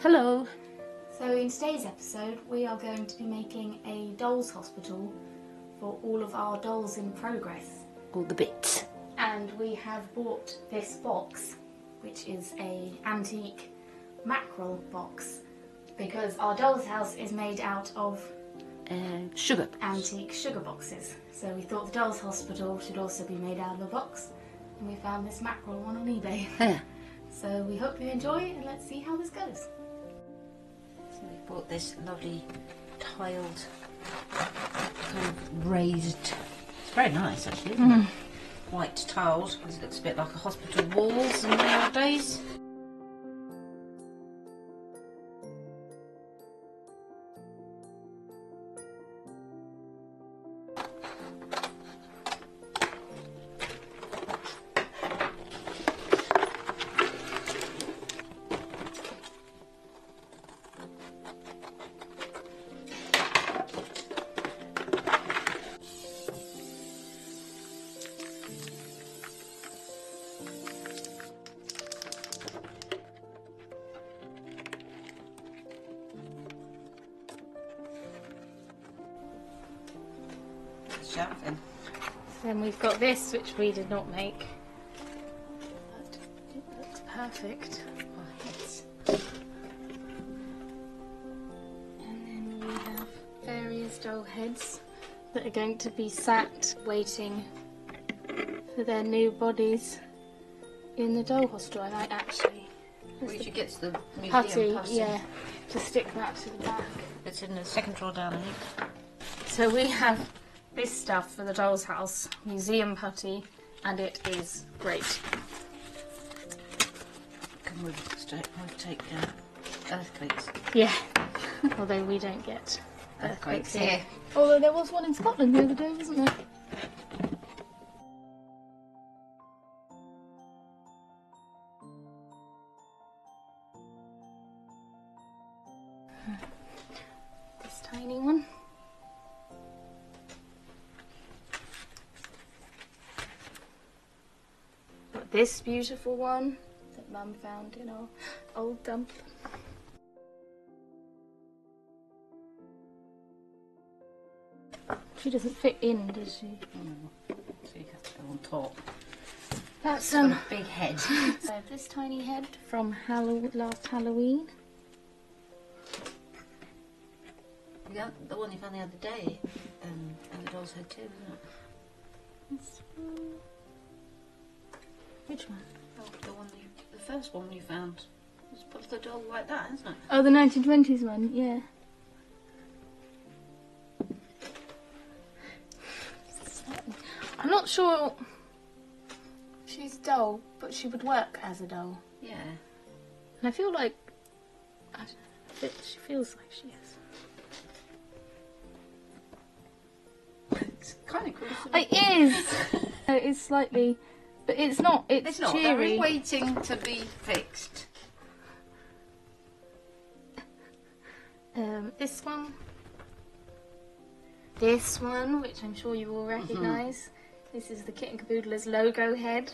Hello! So in today's episode we are going to be making a dolls hospital for all of our dolls in progress. All the bits. And we have bought this box, which is a antique mackerel box, because our doll's house is made out of sugar. Antique sugar boxes. So we thought the dolls hospital should also be made out of a box, and we found this mackerel one on eBay. So we hope you enjoy and let's see how this goes. So we bought this lovely tiled, kind of raised, it's very nice actually, isn't it? White tiled, because it looks a bit like a hospital walls nowadays. Shelving. Then we've got this, which we did not make, but it looks perfect. Oh, yes. And then we have various doll heads that are going to be sat waiting for their new bodies in the doll hospital. I might actually We should get to the museum putty, putty. yeah, to stick that to the back. It's in the second drawer down, I think. So we have this stuff for the doll's house, museum putty, and it is great. Can we take earthquakes? Yeah, although we don't get Earthquakes here. here. Although there was one in Scotland the other day, wasn't there? This tiny one. Got this beautiful one that Mum found in our old dump. She doesn't fit in, does she? So you have to go on top. That's Got a big head. So this tiny head from last Halloween. The one you found the other day, and the doll's head too, isn't it? This one. Which one? Oh, the first one you found was put the doll like that, isn't it? Oh, the 1920s one, yeah. I'm not sure she's a doll, but she would work as a doll. Yeah. And I feel like she feels like she is. It's kind of cool. It is! It's slightly, but it's not, it's not. cheery. They're waiting to be fixed. This one, which I'm sure you all recognise. This is the Kit and Caboodler's logo head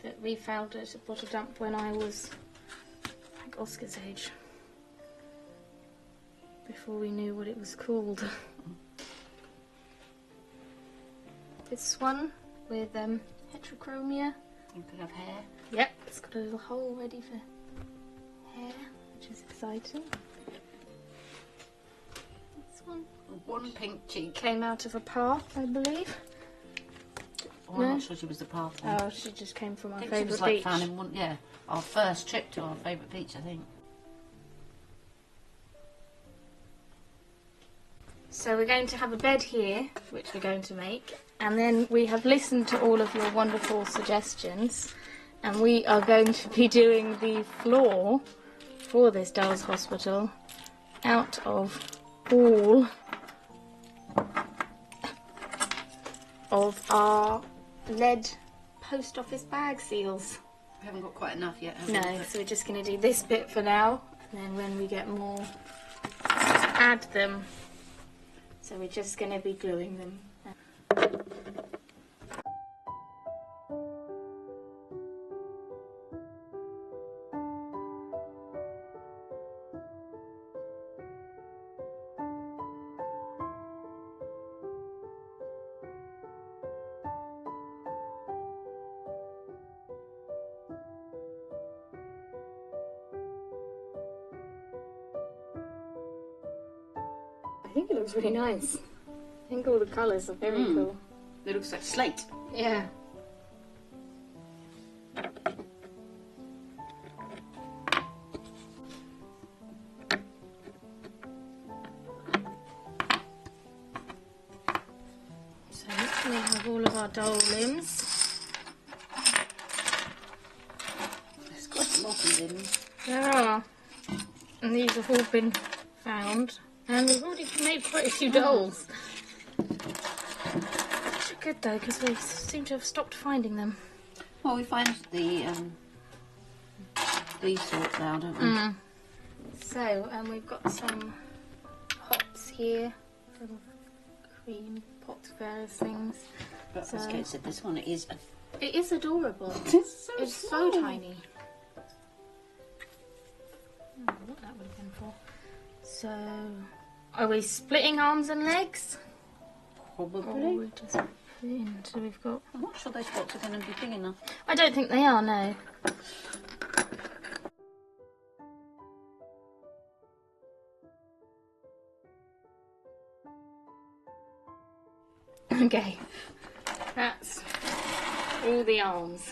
that we found at a bottle dump when I was like Oscar's age, before we knew what it was called. This one with heterochromia. You could have hair. Yep, it's got a little hole ready for hair, which is exciting. This one One pink cheek. came out of a path, I believe. Oh, I'm not sure she was the path one. Oh, she just came from our I think she was favourite like beach. found in one, yeah, our first trip to our favourite beach, I think. So we're going to have a bed here, which we're going to make, and then we have listened to all of your wonderful suggestions, and we are going to be doing the floor for this doll's hospital out of all of our lead post office bag seals. We haven't got quite enough yet, have we? No, so we're just going to do this bit for now, and then when we get more, add them. So we're just going to be gluing them. think it looks really nice. I think all the colours are very cool. It looks like slate. Yeah. So we have all of our doll limbs. There's quite a lot of limbs. There are. And these have all been found. And we've already made quite a few dolls. Which are good though, because we seem to have stopped finding them. Well, we find the these sorts now, don't we? So, we've got some hops here, some cream pots, various things. But as Kate said, this one is. It is adorable. It's so tiny. I don't know what that would have been for. So, are we splitting arms and legs? Probably. Or we just put it in? So we've got. I'm not sure those pots are going to be big enough. I don't think they are. No. Okay, that's all the arms.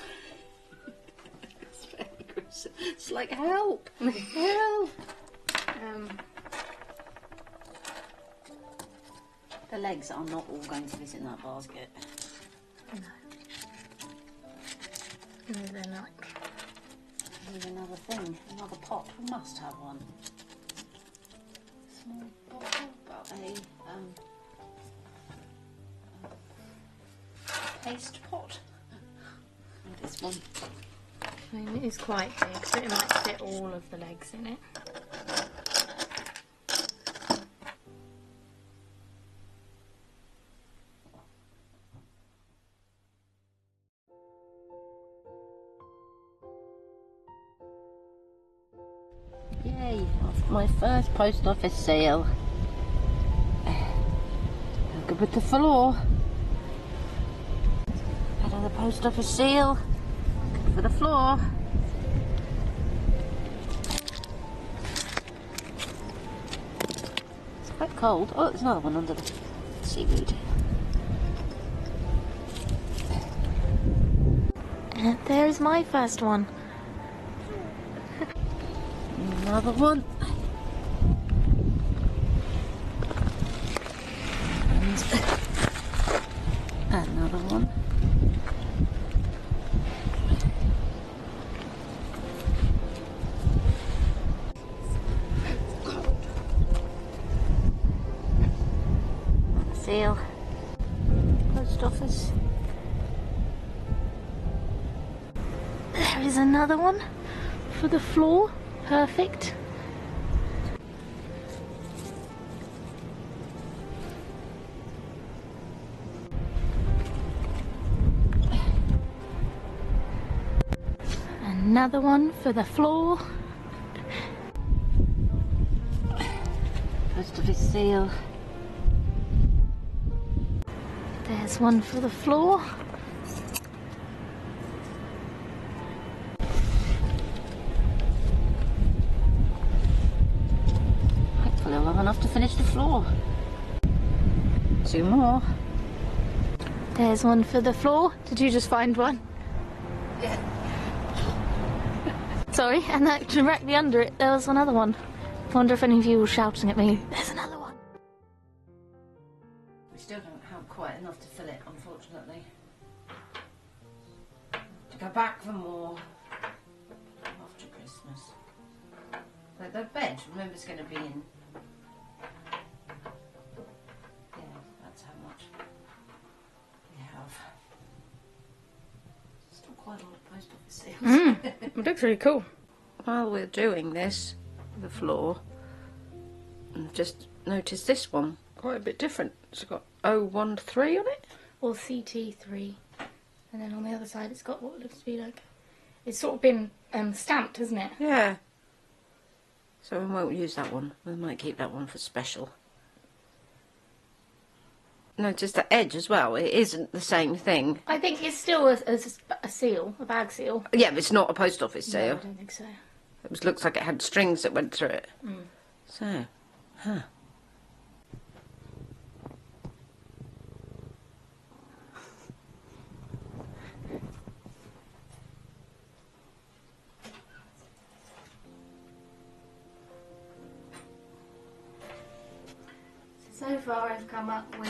It's very gruesome. It's like help, help. The legs are not all going to fit in that basket. No. No, they're not. Here's another thing, another pot. We must have one. Small bottle, but a paste pot. And this one. I mean, it is quite big, so it might fit all of the legs in it. Yay, I've got my first post office seal. Good with the floor. Another post office seal. Good for the floor. It's quite cold. Oh, there's another one under the seaweed. There's my first one. Another one. And another one. Another seal. Post office. There is another one for the floor. Perfect. Another one for the floor. Post office seal. There's one for the floor. Hopefully I'll have enough to finish the floor. Two more. There's one for the floor. Did you just find one? Yeah. Sorry, and that directly under it, there was another one. I wonder if any of you were shouting at me. There's another one. We still don't have quite enough to fill it, unfortunately. To go back for more after Christmas. But the bed, remember, is going to be in. Yeah, that's how much we have. Still quite a lot of post office seals. It looks really cool. While we're doing this, the floor, I've just noticed this one quite a bit different. It's got 013 on it. Or CT3. And then on the other side it's got what looks to be like... It's sort of been stamped, hasn't it? Yeah. So we won't use that one. We might keep that one for special. Notice the edge as well. It isn't the same thing. I think it's still a seal, a bag seal. Yeah, but it's not a post office seal. No, I don't think so. It looks like it had strings that went through it. So, huh. So far I've come up with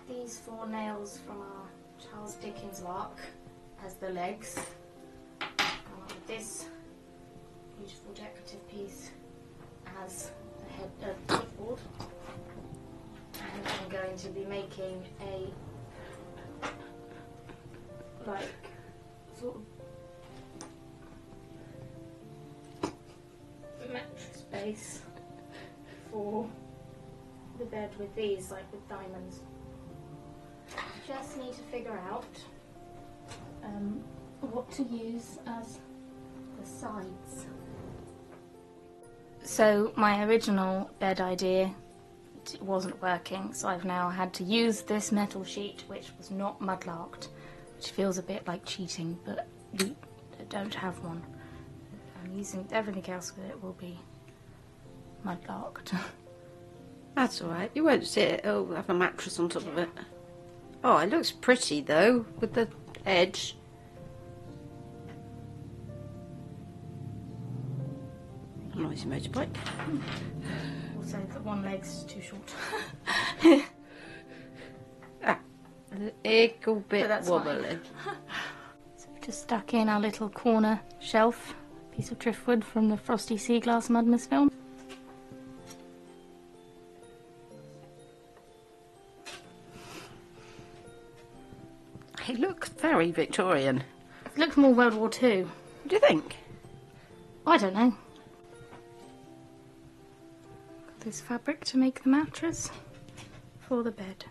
these 4 nails from our Charles Dickens lark as the legs. Come up with this beautiful decorative piece as the footboard. And I'm going to be making a sort of mattress base for the bed with these, like with diamonds. Just need to figure out what to use as the sides. So my original bed idea wasn't working, so I've now had to use this metal sheet, which was not mudlarked, which feels a bit like cheating, but we don't have one. I'm using everything else with it will be mudlarked. That's alright, you won't see it, it'll have a mattress on top of it. Oh, it looks pretty though, with the edge. A noisy motorbike. Also, the one leg's too short. A little bit wobbly. So we've just stuck in our little corner shelf, piece of driftwood from the Frosty Sea Glass Mudmas film. It looks very Victorian. It looks more World War II. What do you think? I don't know. Got this fabric to make the mattress for the bed.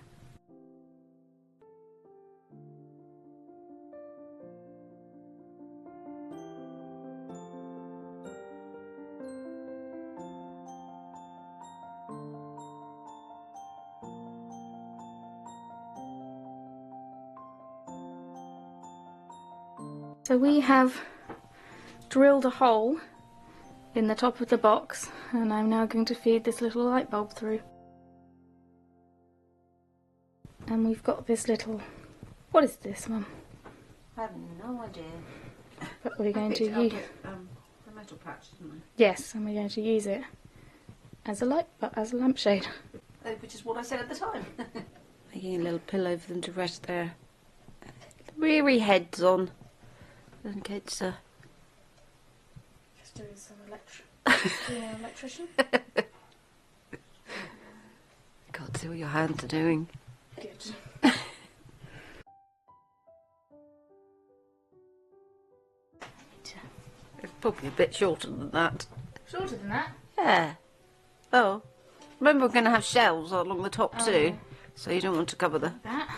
So we have drilled a hole in the top of the box, and I'm now going to feed this little light bulb through. And we've got this little... What is this, Mum? I have no idea. But we're going to use... the metal patch, didn't I? Yes, and we're going to use it as a lampshade. Which is what I said at the time. Making a little pillow for them to rest their weary heads on. And kids just doing some electrician. God, see what your hands are doing. Good. It's probably a bit shorter than that. Shorter than that? Yeah. Oh, remember we're going to have shelves along the top too, so you don't want to cover the... That.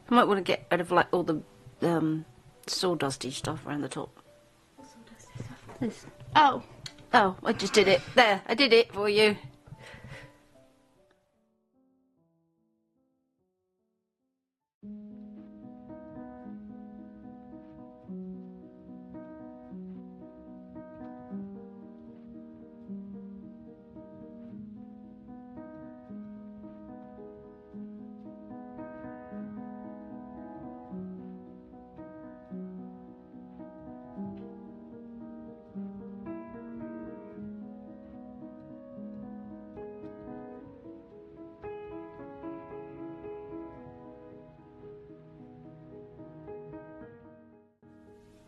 I might want to get rid of like all the sawdusty stuff around the top. What sawdusty stuff? This. Oh. Oh, I just did it. There, I did it for you.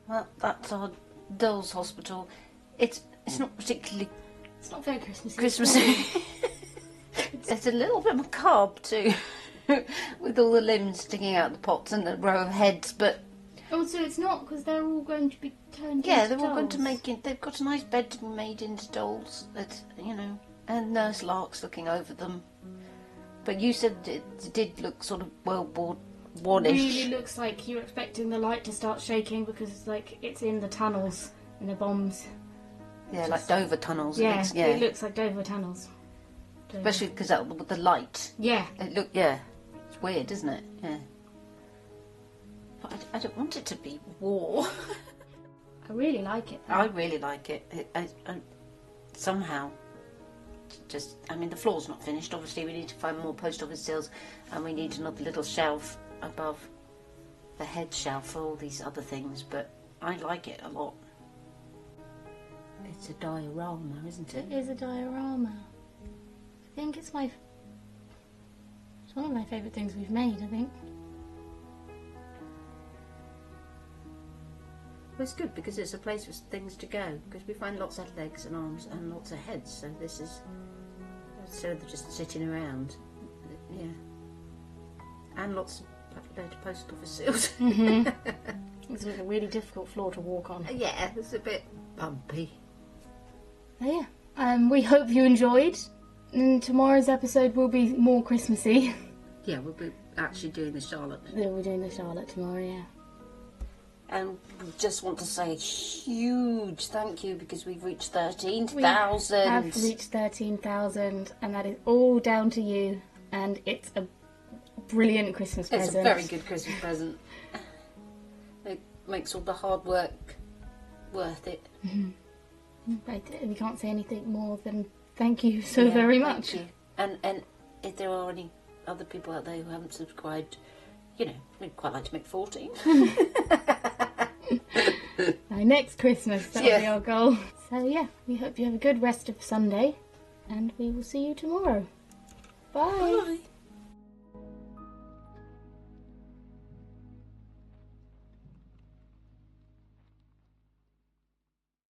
Well, that's our dolls' hospital. It's not particularly... It's not very Christmassy. Christmassy. It's a little bit macabre too, with all the limbs sticking out of the pots and a row of heads, but... Oh, so it's not because they're all going to be turned yeah, into they're all going to dolls. make it... They've got a nice bed to be made into dolls, that, you know, and Nurse Lark's looking over them. But you said it did look sort of World War One-ish. Really looks like you're expecting the light to start shaking because it's like it's in the tunnels in the bombs. Yeah, like Dover tunnels. Yeah, Yeah. it looks like Dover tunnels. Dover. Especially because with the light. Yeah. Yeah. It's weird, isn't it? Yeah. But I don't want it to be war. I really like it. I really like it. I somehow, just, I mean, the floor's not finished. Obviously, we need to find more post office seals, and we need another little shelf above the head shelf for all these other things. But I like it a lot. It's a diorama, isn't it? It is a diorama. I think it's one of my favourite things we've made, I think. Well, it's good because it's a place for things to go, because we find lots of legs and arms and lots of heads, so this is, instead of just sitting around, yeah. And lots of post office seals. Mm-hmm. It's a really difficult floor to walk on. Yeah, it's a bit bumpy. So yeah, we hope you enjoyed. And tomorrow's episode will be more Christmassy. Yeah, we'll be actually doing the Charlotte. We'll be doing the Charlotte tomorrow, yeah. And we just want to say a huge thank you because we've reached 13,000. We have reached 13,000, and that is all down to you. And it's a brilliant Christmas present. It's a very good Christmas present. It makes all the hard work worth it. Mm-hmm. Right, we can't say anything more than thank you so very much. Thank you. And if there are any other people out there who haven't subscribed, you know, we'd quite like to make 14. Next Christmas, that'll be our goal. So yeah, we hope you have a good rest of Sunday, and we will see you tomorrow. Bye. Bye.